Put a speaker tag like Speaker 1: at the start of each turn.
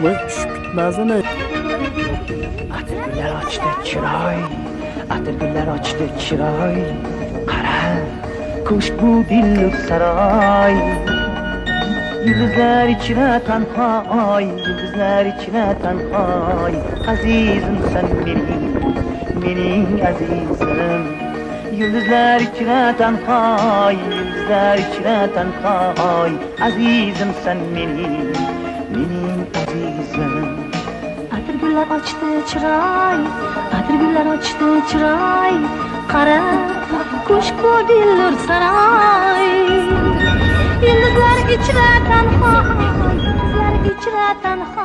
Speaker 1: Vay bitmezene.
Speaker 2: Atırgüller açtı çıray, atırgüller açtı çıray. Kara kuşku dillik saray. Yıldızlar içine tenhay, yıldızlar içine tenhay. Azizim sen benim azizim. Yıldızlar içine tenhay, yıldızlar içine tenhay. Azizim sen benim azizim.
Speaker 3: Atırgüller açtı çıray, atırgüller açtı çıray. Kara kuşku dillik saray. Yıldızlar içine tenhay, yıldızlar içine tenhay.